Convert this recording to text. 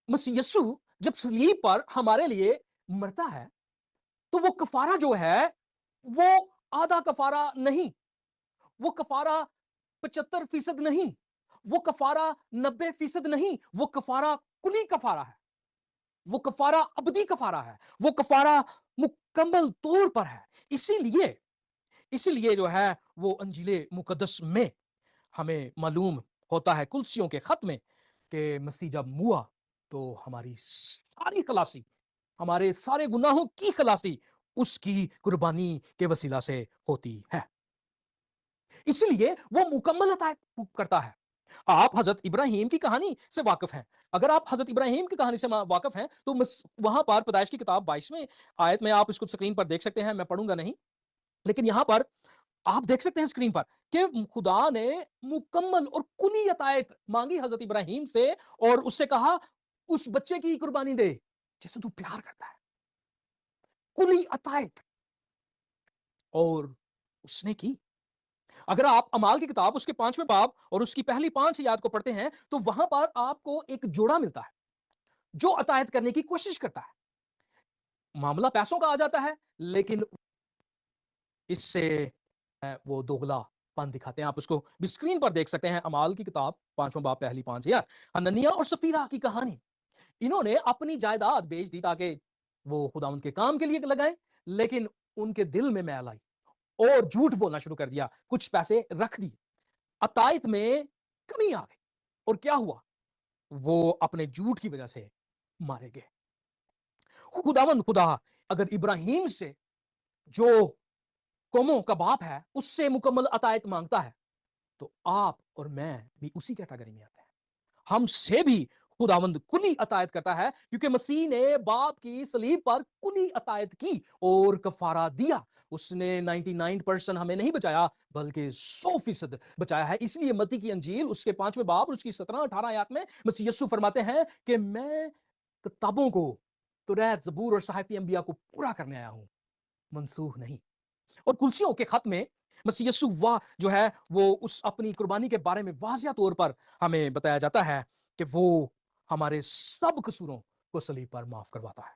मसीह यीशु जब सलीब पर हमारे लिए मरता है, तो वो कफारा जो है, वो आधा कफारा नहीं, वो कफारा 75% नहीं, वो कफारा 90% नहीं, वो कफारा कुली कफारा है, वो कफारा अबदी कफारा है, वो कफारा मुकम्मल तौर पर है। इसीलिए इसीलिए जो है वो अंजीले मुकद्दस में हमें मालूम होता है, कुलसियों के खत में, कि मसीह जब मुआ तो हमारी सारी खलासी, हमारे सारे गुनाहों की खलासी उसकी कुर्बानी के वसीला से होती है। इसलिए वो मुकम्मल अतायत करता है। आप हजरत इब्राहिम की कहानी से वाकिफ हैं। अगर आप हजरत इब्राहिम की कहानी से वाकिफ हैं, तो वहां पर पैदाइश की किताब 22वें आयत में, आप इसको स्क्रीन पर देख सकते हैं, मैं पढ़ूंगा नहीं, लेकिन यहां पर आप देख सकते हैं स्क्रीन पर कि खुदा ने मुकम्मल और कुली अतायत मांगी हजरत इब्राहिम से, और उससे कहा उस बच्चे की कुर्बानी दे जिसे तू प्यार करता है, कुली अतायत। और उसने की। अगर आप अमाल की किताब उसके 5वें बाब और उसकी पहली 5 आयत को पढ़ते हैं, तो वहां पर आपको एक जोड़ा मिलता है जो अतायत करने की कोशिश करता है। मामला पैसों का आ जाता है, लेकिन इससे वो दोगलापन दिखाते हैं। आप उसको भी स्क्रीन पर देख सकते हैं, अमाल की किताब 5वां बाब पहली 5 आयत। हनन्याह और सफीरा की कहानी। इन्होंने अपनी जायदाद बेच दी ताकि वो खुदावंद के काम के लिए लगाएं, लेकिन उनके दिल में मैल आई और झूठ बोलना शुरू कर दिया, कुछ पैसे रख दिए, अतायत में कमी आ गई, और क्या हुआ, वो अपने झूठ की वजह से मारे गए। खुदावंद खुदा अगर इब्राहिम से, जो कौमों का बाप है, उससे मुकम्मल अतायत मांगता है, तो आप और मैं भी उसी कैटेगरी में आते हैं। हमसे भी खुदावंद कुली अतायत करता है, क्योंकि मसीह ने बाप की सलीब पर कुली अतायत की और कफारा दिया। उसने 99% हमें नहीं बचाया, बल्कि 100% बचाया है। इसलिए मत्ती की अंजील उसके 5वें बाब और उसकी 17-18 आयत में मसीह यीशु फरमाते हैं कि मैं किताबों को, तुरैत, जबूर और सहाफ़ी अंबिया को पूरा करने आया हूं, मनसूख नहीं। और कुलसियों के खत में मसीह यीशु वाह जो है, वो उस अपनी कुर्बानी के बारे में वाज़िया तौर पर हमें बताया जाता है कि वो हमारे सब कसूरों को सलीब पर माफ करवाता है।